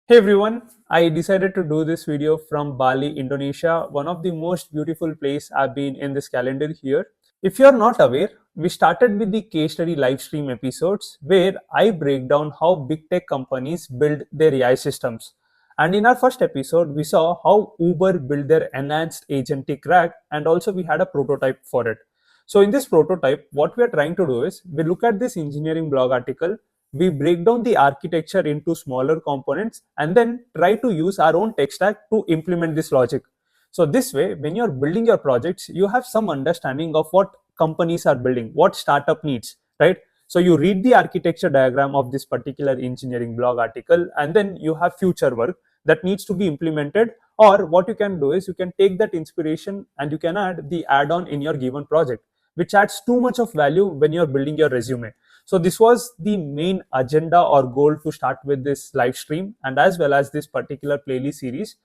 Hey everyone, I decided to do this video from Bali, Indonesia, one of the most beautiful place I've been in this calendar year. If you're not aware, we started with the case study live stream episodes where I break down how big tech companies build their AI systems. And in our first episode, we saw how Uber built their enhanced agentic RAG and also we had a prototype for it. So in this prototype, what we are trying to do is we look at this engineering blog article, we break down the architecture into smaller components and then try to use our own tech stack to implement this logic. So this way, when you're building your projects, you have some understanding of what companies are building, what startup needs, right? So you read the architecture diagram of this particular engineering blog article, and then you have future work that needs to be implemented. Or what you can do is you can take that inspiration and you can add the add-on in your given project, which adds too much of value when you're building your resume. So this was the main agenda or goal to start with this live stream and as well as this particular playlist series.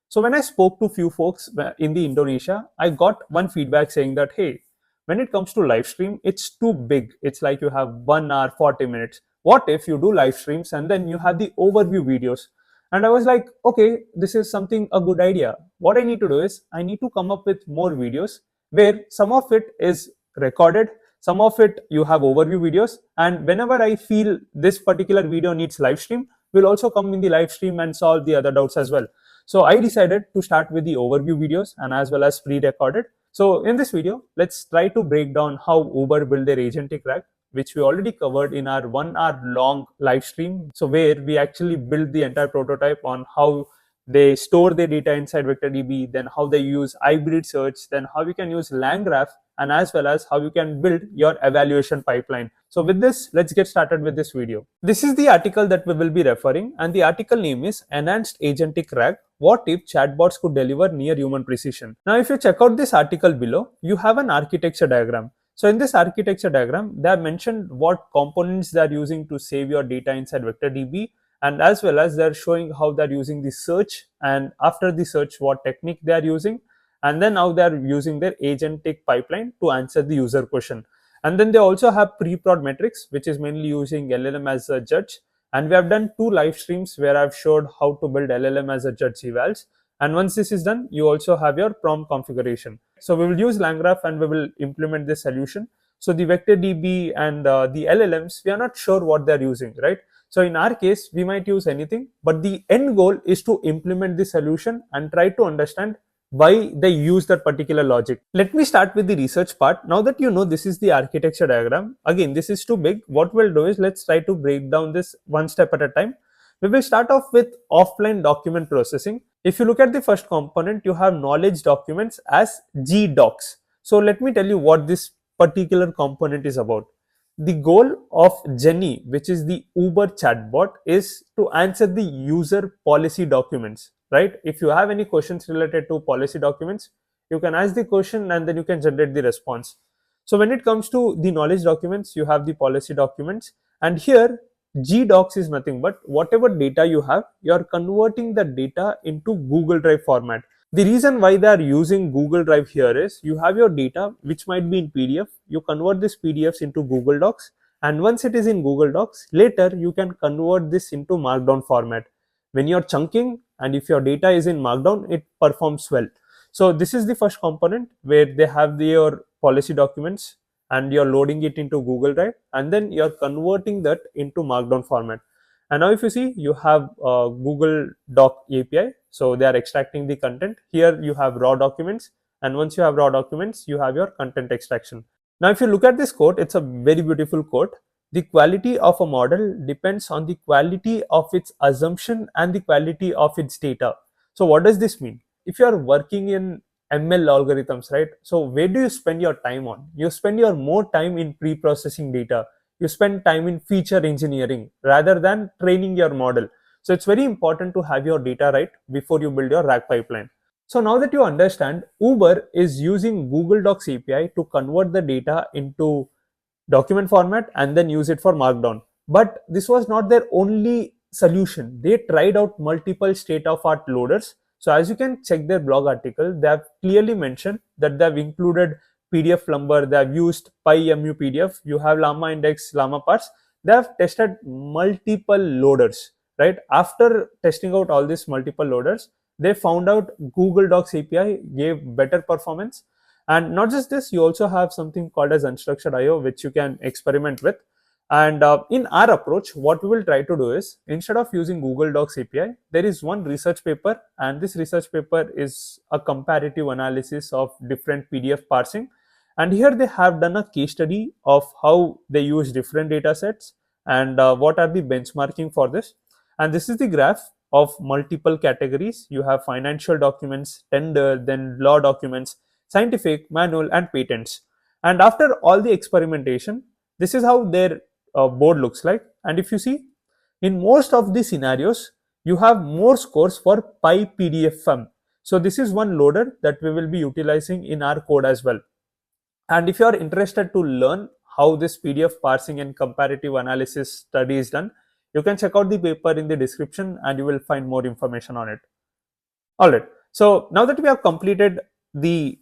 So when I spoke to few folks in the Indonesia, I got one feedback saying that, hey, when it comes to live stream, it's too big. It's like you have 1 hour, 40 minutes. What if you do live streams and then you have the overview videos? And I was like, okay, this is something a good idea. What I need to do is I need to come up with more videos where some of it is recorded, some of it you have overview videos, and whenever I feel this particular video needs live stream, we'll also come in the live stream and solve the other doubts as well. So I decided to start with the overview videos and as well as pre-recorded. So in this video, let's try to break down how Uber built their agentic RAG, which we already covered in our 1 hour long live stream. So where we actually built the entire prototype on how they store their data inside VectorDB, then how they use hybrid search, then how you can use LangGraph, and as well as how you can build your evaluation pipeline. So with this, let's get started with this video. This is the article that we will be referring, and the article name is Enhanced Agentic RAG, What if Chatbots Could Deliver Near Human Precision. Now, if you check out this article below, you have an architecture diagram. So in this architecture diagram, they have mentioned what components they are using to save your data inside VectorDB, and as well as they're showing how they're using the search, and after the search, what technique they are using, and then now they're using their agentic pipeline to answer the user question. And then they also have pre-prod metrics, which is mainly using LLM as a judge. And we have done 2 live streams where I've showed how to build LLM as a judge evals. And once this is done, you also have your prompt configuration. So we will use LangGraph and we will implement this solution. So the VectorDB and the LLMs, we are not sure what they're using, right? So in our case, we might use anything, but the end goal is to implement the solution and try to understand why they use that particular logic. Let me start with the research part. Now that you know this is the architecture diagram, again, this is too big. What we'll do is let's try to break down this one step at a time. We will start off with offline document processing. If you look at the first component, you have knowledge documents as GDocs. So let me tell you what this particular component is about. The goal of Jenny, which is the Uber chatbot, is to answer the user policy documents, right? If you have any questions related to policy documents, you can ask the question and then you can generate the response. So when it comes to the knowledge documents, you have the policy documents, and here GDocs is nothing but whatever data you have, you are converting the data into Google Drive format. The reason why they are using Google Drive here is you have your data which might be in PDF, you convert this PDFs into Google Docs, and once it is in Google Docs, later you can convert this into Markdown format. When you're chunking and if your data is in Markdown, it performs well. So this is the first component where they have your policy documents and you're loading it into Google Drive and then you're converting that into Markdown format. And now if you see, you have Google Doc API. So they are extracting the content. Here you have raw documents. And once you have raw documents, you have your content extraction. Now, if you look at this code, it's a very beautiful code. The quality of a model depends on the quality of its assumption and the quality of its data. So what does this mean? If you are working in ML algorithms, right? So where do you spend your time on? You spend your more time in pre-processing data. You spend time in feature engineering rather than training your model. So it's very important to have your data right before you build your RAG pipeline. So now that you understand, Uber is using Google Docs API to convert the data into document format and then use it for Markdown. But this was not their only solution. They tried out multiple state-of-art loaders. So as you can check their blog article, they have clearly mentioned that they have included PDF Plumber, they have used PyMU PDF, you have Llama Index, Llama Parts. They have tested multiple loaders, right? After testing out all these multiple loaders, they found out Google Docs API gave better performance. And not just this, you also have something called as unstructured IO, which you can experiment with. And in our approach, what we will try to do is, instead of using Google Docs API, there is one research paper, and this research paper is a comparative analysis of different PDF parsing. And here they have done a case study of how they use different data sets and what are the benchmarking for this. And this is the graph of multiple categories. You have financial documents, tender, then law documents, scientific, manual, and patents. And after all the experimentation, this is how their board looks like. And if you see, in most of the scenarios, you have more scores for PyPDFM. So this is one loader that we will be utilizing in our code as well. And if you are interested to learn how this PDF parsing and comparative analysis study is done, you can check out the paper in the description and you will find more information on it. Alright, so now that we have completed the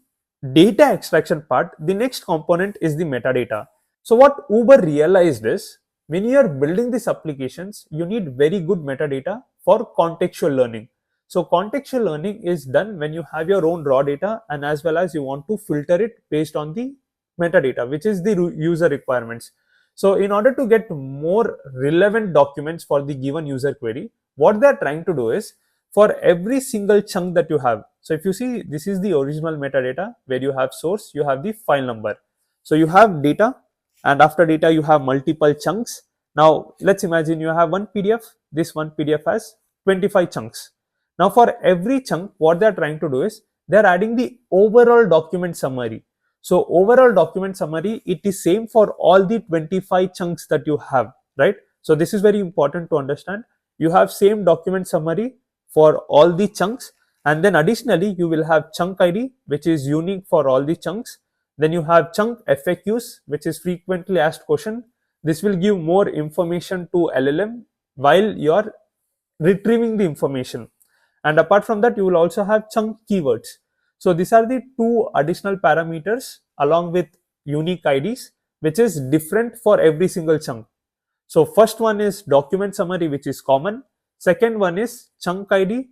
data extraction part, the next component is the metadata. So what Uber realized is, when you are building these applications, you need very good metadata for contextual learning. So contextual learning is done when you have your own raw data, and as well as you want to filter it based on the metadata, which is the user requirements. So in order to get more relevant documents for the given user query, what they're trying to do is, for every single chunk that you have, so if you see, this is the original metadata where you have source, you have the file number. So you have data, and after data you have multiple chunks. Now let's imagine you have one PDF. This one PDF has 25 chunks. Now for every chunk, what they're trying to do is, they're adding the overall document summary. So overall document summary, it is same for all the 25 chunks that you have, right? So this is very important to understand. You have same document summary for all the chunks, and then additionally you will have chunk ID, which is unique for all the chunks. Then you have chunk FAQs, which is frequently asked question. This will give more information to LLM while you are retrieving the information. And apart from that, you will also have chunk keywords. So these are the two additional parameters along with unique IDs, which is different for every single chunk. So first one is document summary, which is common. Second one is chunk ID,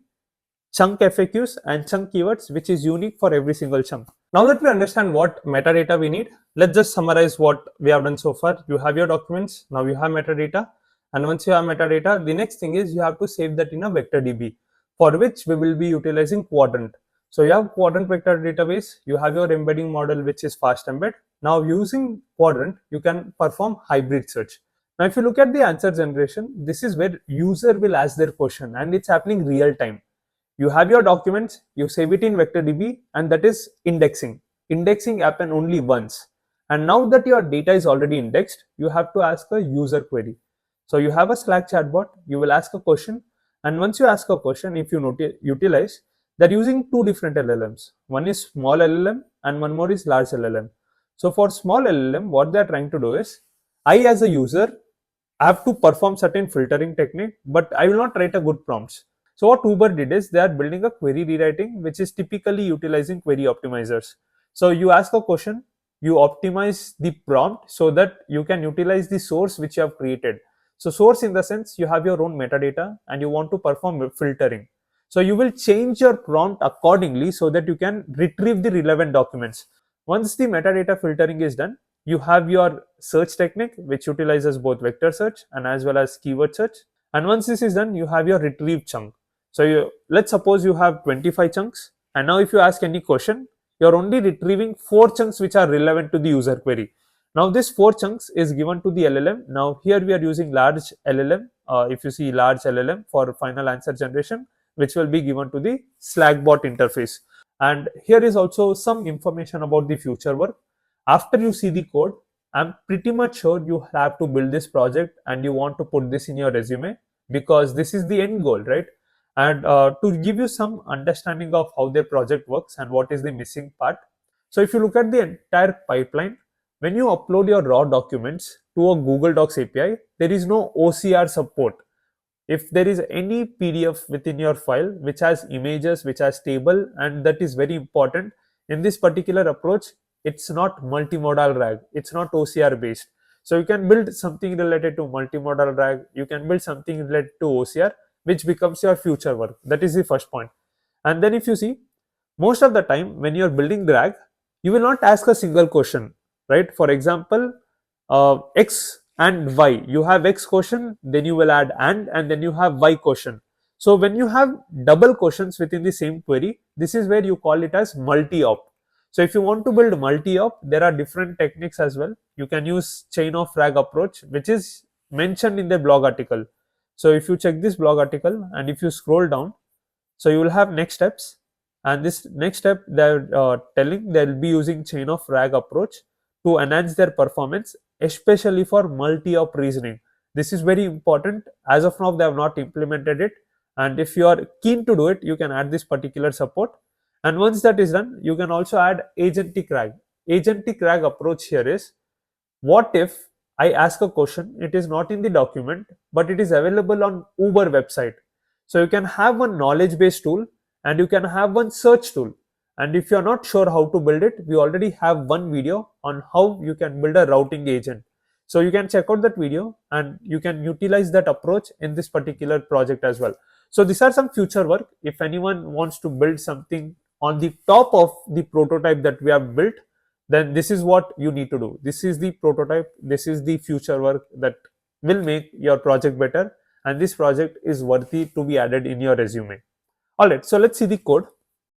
chunk FAQs, and chunk keywords, which is unique for every single chunk. Now that we understand what metadata we need, let's just summarize what we have done so far. You have your documents, now you have metadata. And once you have metadata, the next thing is you have to save that in a vector DB, for which we will be utilizing Qdrant. So you have Qdrant vector database, you have your embedding model, which is fast embed. Now using Qdrant, you can perform hybrid search. Now if you look at the answer generation, this is where user will ask their question, and it's happening real time. You have your documents, you save it in vector DB, and that is indexing. Indexing happen only once. And now that your data is already indexed, you have to ask a user query. So you have a Slack chatbot, you will ask a question, and once you ask a question, if you utilize, they're using two different LLMs. One is small LLM and one more is large LLM. So for small LLM, what they're trying to do is, I as a user have to perform certain filtering technique, but I will not write a good prompts. So what Uber did is, they are building a query rewriting, which is typically utilizing query optimizers. So you ask a question, you optimize the prompt so that you can utilize the source which you have created. So source in the sense, you have your own metadata and you want to perform filtering. So you will change your prompt accordingly so that you can retrieve the relevant documents. Once the metadata filtering is done, you have your search technique, which utilizes both vector search and as well as keyword search. And once this is done, you have your retrieve chunk. So let's suppose you have 25 chunks, and now if you ask any question, you're only retrieving 4 chunks which are relevant to the user query. Now this 4 chunks is given to the LLM. Now here we are using large LLM. If you see large LLM for final answer generation, which will be given to the Slack bot interface. And here is also some information about the future work. After you see the code, I'm pretty much sure you have to build this project and you want to put this in your resume, because this is the end goal, right? And to give you some understanding of how their project works and what is the missing part. So if you look at the entire pipeline, when you upload your raw documents to a Google Docs API, there is no OCR support. If there is any PDF within your file which has images, which has table, and that is very important in this particular approach, it's not multimodal RAG, it's not OCR based. So you can build something related to multimodal RAG, you can build something related to OCR, which becomes your future work. That is the first point. And then if you see, most of the time when you're building RAG, you will not ask a single question, right? For example, X and Y, you have X question, then you will add and then you have Y question. So when you have double questions within the same query, this is where you call it as multi-op. So if you want to build multi-op, there are different techniques as well. You can use chain of RAG approach, which is mentioned in the blog article. So if you check this blog article and if you scroll down, so you will have next steps, and this next step they're telling they'll be using chain of RAG approach to enhance their performance, especially for multi-op reasoning. This is very important. As of now, they have not implemented it, and if you are keen to do it, you can add this particular support. And once that is done, you can also add agentic RAG. Agentic RAG approach here is, what if I ask a question, it is not in the document, but it is available on Uber website. So you can have one knowledge based tool and you can have one search tool. And if you are not sure how to build it, we already have one video on how you can build a routing agent. So you can check out that video and you can utilize that approach in this particular project as well. So these are some future work. If anyone wants to build something on the top of the prototype that we have built, then this is what you need to do. This is the prototype, this is the future work that will make your project better, and this project is worthy to be added in your resume. All right, so let's see the code.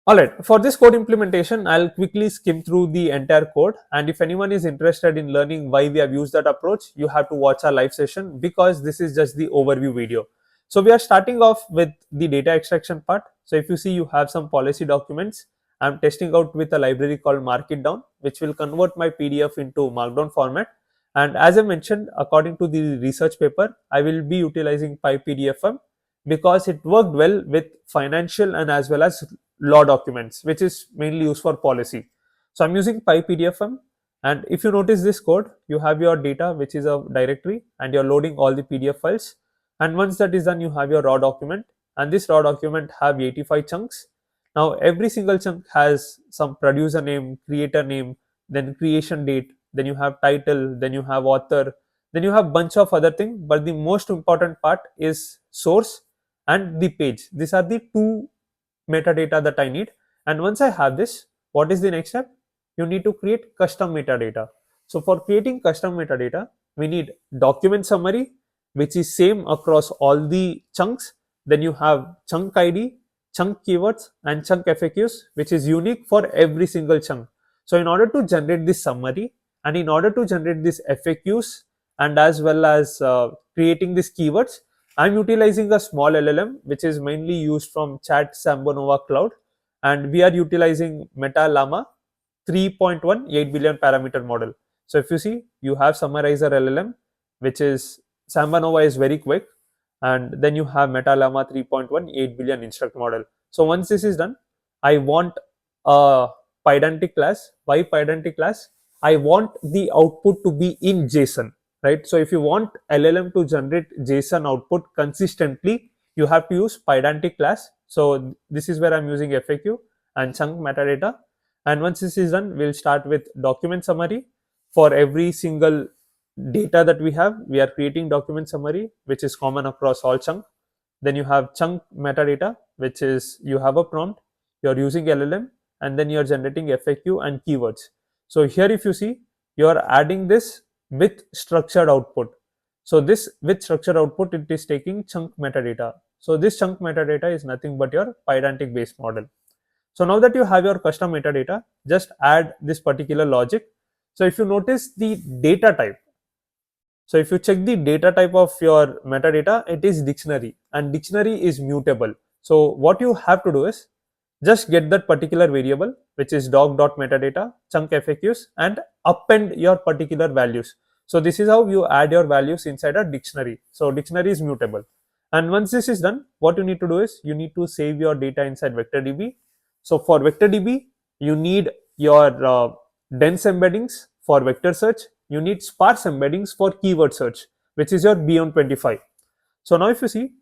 All right, for this code implementation, I'll quickly skim through the entire code, and if anyone is interested in learning why we have used that approach, you have to watch our live session, because this is just the overview video. So we are starting off with the data extraction part. So if you see, you have some policy documents. I'm testing out with a library called Markdown, which will convert my PDF into Markdown format. And as I mentioned, according to the research paper, I will be utilizing PyPDFM because it worked well with financial and as well as law documents, which is mainly used for policy. So I'm using PyPDFM. And if you notice this code, you have your data, which is a directory, and you're loading all the PDF files. And once that is done, you have your raw document, and this raw document have 85 chunks. Now every single chunk has some producer name, creator name, then creation date, then you have title, then you have author, then you have bunch of other things, but the most important part is source and the page. These are the two metadata that I need. And once I have this, what is the next step? You need to create custom metadata. So for creating custom metadata, we need document summary, which is same across all the chunks. Then you have chunk ID, chunk keywords, and chunk FAQs, which is unique for every single chunk. So in order to generate this summary and in order to generate this FAQs and as well as creating these keywords, I'm utilizing a small LLM, which is mainly used from Chat Sambonova Cloud, and we are utilizing Meta Llama 3.1 8 billion parameter model. So if you see, you have summarizer LLM, which is Sambonova is very quick, and then you have Meta Llama 3.1 8 billion instruct model. So once this is done, I want a Pydantic class. Why Pydantic class? I want the output to be in JSON, right? So if you want LLM to generate JSON output consistently, you have to use Pydantic class. So this is where I'm using FAQ and chunk metadata. And once this is done, we'll start with document summary. For every single data that we have, we are creating document summary, which is common across all chunk. Then you have chunk metadata, which is you have a prompt, you're using LLM, and then you're generating FAQ and keywords. So here if you see, you're adding this with structured output. So this with structured output, it is taking chunk metadata. So this chunk metadata is nothing but your Pydantic based model. So now that you have your custom metadata, just add this particular logic. So if you notice the data type, so if you check the data type of your metadata, it is dictionary, and dictionary is mutable. So what you have to do is just get that particular variable, which is doc.metadata, chunk FAQs, and append your particular values. So this is how you add your values inside a dictionary. So dictionary is mutable. And once this is done, what you need to do is you need to save your data inside VectorDB. So for VectorDB, you need your dense embeddings for vector search. You need sparse embeddings for keyword search, which is your beyond25. So now if you see,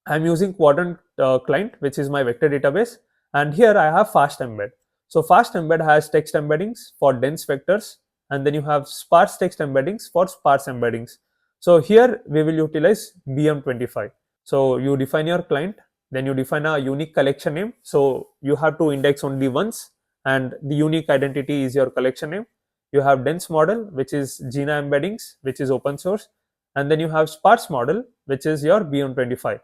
I'm using Qdrant client, which is my vector database, and here I have fast embed. So fast embed has text embeddings for dense vectors, and then you have sparse text embeddings for sparse embeddings. So here we will utilize BM25. So you define your client, then you define a unique collection name. So you have to index only once, and the unique identity is your collection name. You have dense model, which is Gina embeddings, which is open source, and then you have sparse model, which is your BM25.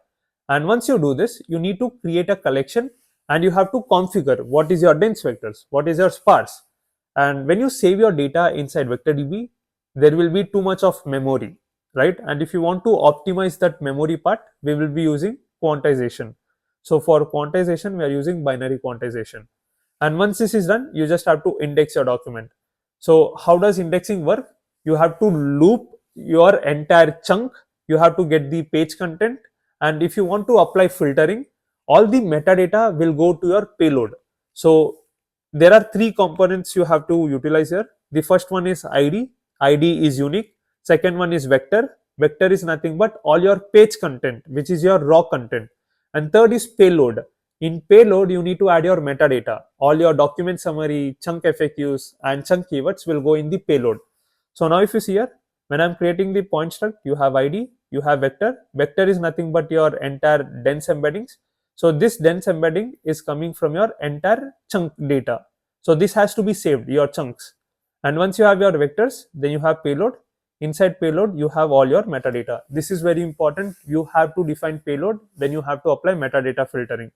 And once you do this, you need to create a collection, and you have to configure what is your dense vectors, what is your sparse. And when you save your data inside VectorDB, there will be too much of memory, right? And if you want to optimize that memory part, we will be using quantization. So for quantization, we are using binary quantization. And once this is done, you just have to index your document. So how does indexing work? You have to loop your entire chunk. You have to get the page content. And if you want to apply filtering, all the metadata will go to your payload. So there are three components you have to utilize here. The first one is ID. ID is unique. Second one is vector. Vector is nothing but all your page content, which is your raw content. And third is payload. In payload, you need to add your metadata. All your document summary, chunk FAQs, and chunk keywords will go in the payload. So now if you see here, when I'm creating the point struct, you have ID, you have vector. Vector is nothing but your entire dense embeddings. So this dense embedding is coming from your entire chunk data. So this has to be saved, your chunks. And once you have your vectors, then you have payload. Inside payload, you have all your metadata. This is very important. You have to define payload, then you have to apply metadata filtering.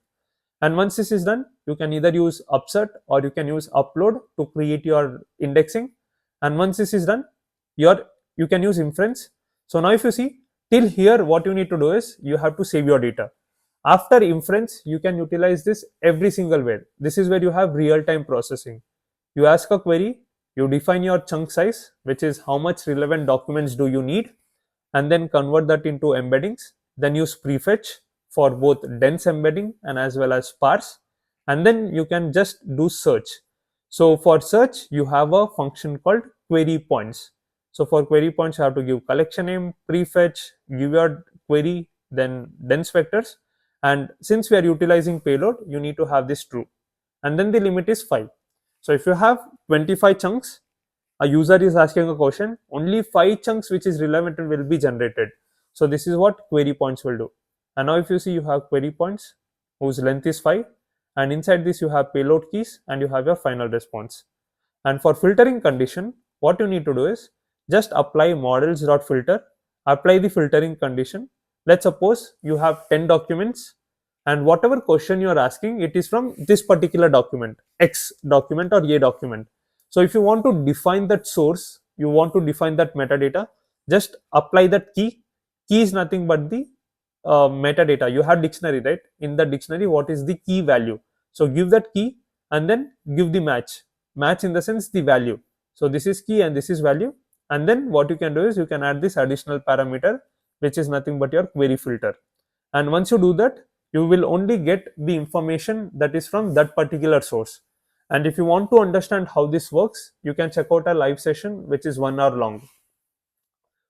And once this is done, you can either use upsert or you can use upload to create your indexing. And once this is done, you can use inference. So now if you see till here, what you need to do is you have to save your data. After inference, you can utilize this every single way. This is where you have real-time processing. You ask a query, you define your chunk size, which is how much relevant documents do you need, and then convert that into embeddings. Then use prefetch for both dense embedding and as well as sparse, and then you can just do search. So for search, you have a function called query points. So for query points, you have to give collection name, prefetch, give your query, then dense vectors. And since we are utilizing payload, you need to have this true. And then the limit is 5. So if you have 25 chunks, a user is asking a question, only 5 chunks which is relevant will be generated. So this is what query points will do. And now if you see, you have query points whose length is 5, and inside this you have payload keys and you have your final response. And for filtering condition, what you need to do is just apply models.filter, apply the filtering condition. Let's suppose you have 10 documents, and whatever question you are asking, it is from this particular document, X document or Y document. So if you want to define that source, you want to define that metadata, just apply that key. Key is nothing but the metadata. You have dictionary, right? In the dictionary, what is the key value? So give that key and then give the match. Match in the sense the value. So this is key and this is value. And then what you can do is you can add this additional parameter, which is nothing but your query filter. And once you do that, you will only get the information that is from that particular source. And if you want to understand how this works, you can check out a live session which is 1 hour long.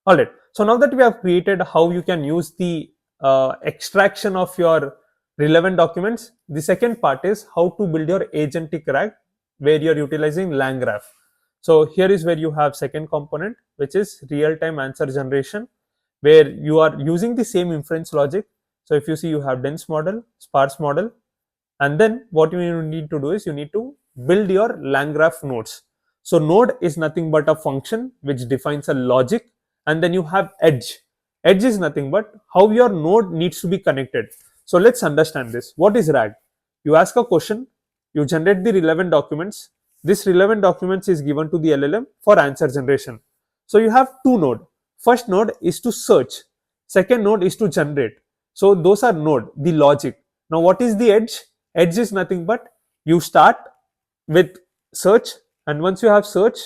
Alright, so now that we have created how you can use the extraction of your relevant documents, the second part is how to build your agentic RAG, where you are utilizing LangGraph. So here is where you have second component, which is real-time answer generation, where you are using the same inference logic. So if you see, you have dense model, sparse model, and then what you need to do is you need to build your LangGraph nodes. So node is nothing but a function which defines a logic, and then you have edge. Edge is nothing but how your node needs to be connected. So let's understand this. What is RAG? You ask a question, you generate the relevant documents. This relevant documents is given to the LLM for answer generation. So you have two nodes. First node is to search. Second node is to generate. So those are node, the logic. Now what is the edge? Edge is nothing but you start with search, and once you have search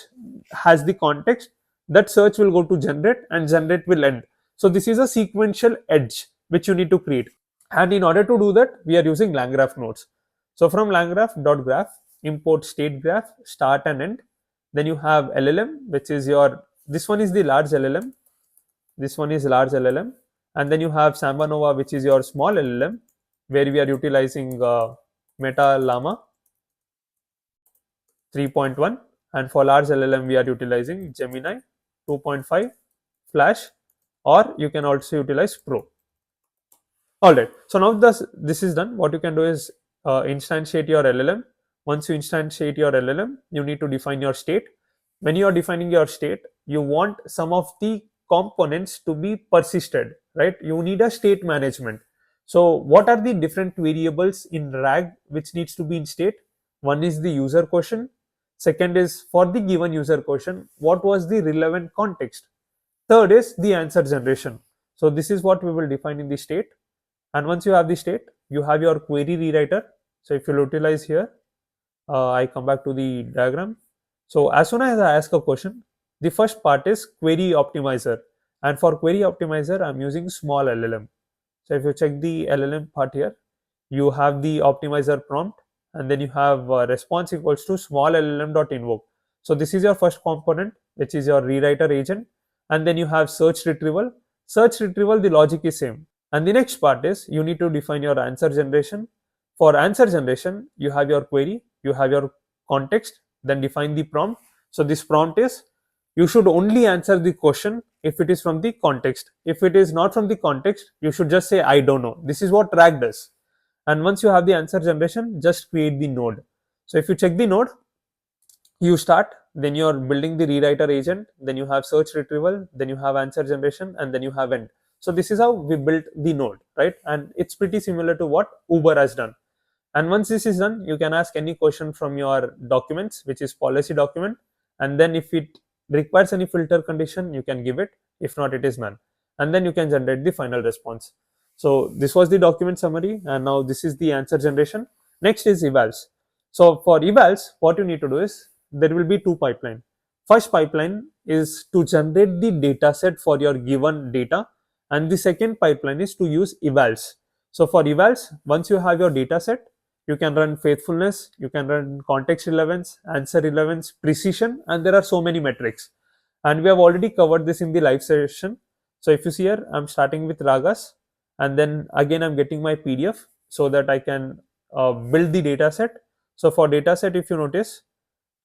has the context, that search will go to generate and generate will end. So this is a sequential edge which you need to create. And in order to do that, we are using LangGraph nodes. So from LangGraph.graph, import state graph, start and end. Then you have LLM, which is your, this one is the large LLM. This one is large LLM. And then you have Samba Nova, which is your small LLM, where we are utilizing Meta Llama 3.1. and for large LLM we are utilizing Gemini 2.5 Flash, or you can also utilize Pro. All right, so now this is done. What you can do is instantiate your LLM. Once you instantiate your LLM, you need to define your state. When you are defining your state, you want some of the components to be persisted, right? You need a state management. So what are the different variables in RAG which needs to be in state? One is the user question. Second is, for the given user question, what was the relevant context? Third is the answer generation. So this is what we will define in the state. And once you have the state, you have your query rewriter. So if you utilize here, I come back to the diagram. So as soon as I ask a question, the first part is query optimizer, and for query optimizer I'm using small LLM. So if you check the LLM part here, you have the optimizer prompt, and then you have response equals to small LLM.invoke. So this is your first component, which is your rewriter agent, and then you have search retrieval. Search retrieval, the logic is same. And the next part is you need to define your answer generation. For answer generation, you have your query, you have your context, then define the prompt. So this prompt is, you should only answer the question if it is from the context. If it is not from the context, you should just say I don't know. This is what RAG does. And once you have the answer generation, just create the node. So if you check the node, you start, then you're building the rewriter agent, then you have search retrieval, then you have answer generation, and then you have end. So this is how we built the node, right? And it's pretty similar to what Uber has done. And once this is done, you can ask any question from your documents, which is policy document, and then if it requires any filter condition, you can give it. If not, it is none, and then you can generate the final response. So this was the document summary, and now this is the answer generation. Next is evals. So for evals, what you need to do is, there will be two pipeline. First pipeline is to generate the data set for your given data, and the second pipeline is to use evals. So for evals, once you have your data set, you can run faithfulness, you can run context relevance, answer relevance, precision, and there are so many metrics. And we have already covered this in the live session. So if you see here, I'm starting with RAGAS, and then again I'm getting my PDF so that I can build the data set. So for data set, if you notice,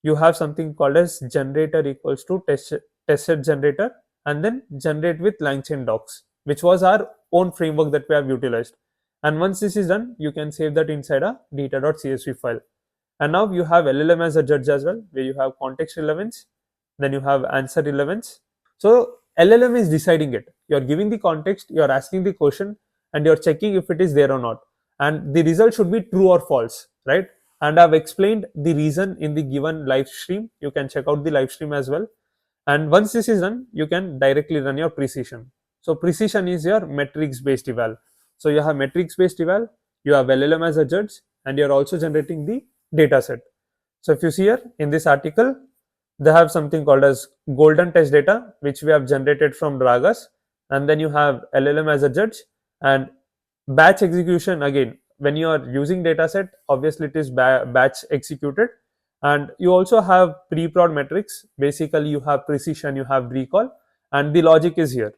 you have something called as generator equals to test set generator, and then generate with LangChain docs, which was our own framework that we have utilized. And once this is done, you can save that inside a data.csv file. And now you have LLM as a judge as well, where you have context relevance, then you have answer relevance. So LLM is deciding it. You're giving the context, you're asking the question, and you're checking if it is there or not. And the result should be true or false, right? And I've explained the reason in the given live stream. You can check out the live stream as well. And once this is done, you can directly run your precision. So precision is your metrics based eval. So you have metrics based eval, you have LLM as a judge, and you're also generating the data set. So if you see here in this article, they have something called as golden test data, which we have generated from RAGAS, and then you have LLM as a judge, and batch execution. Again, when you are using dataset, obviously it is batch executed, and you also have pre-prod metrics. Basically you have precision, you have recall, and the logic is here.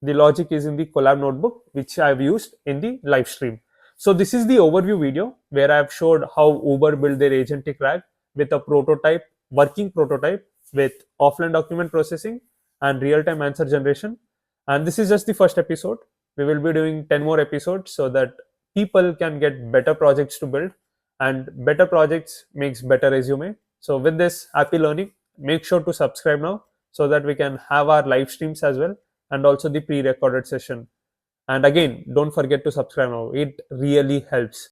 The logic is in the collab notebook, which I have used in the live stream. So this is the overview video where I have showed how Uber built their agentic RAG with a prototype, working prototype, with offline document processing and real-time answer generation. And this is just the first episode. We will be doing 10 more episodes so that people can get better projects to build, and better projects makes better resume. So with this, happy learning. Make sure to subscribe now so that we can have our live streams as well, and also the pre-recorded session. And again, don't forget to subscribe now. It really helps.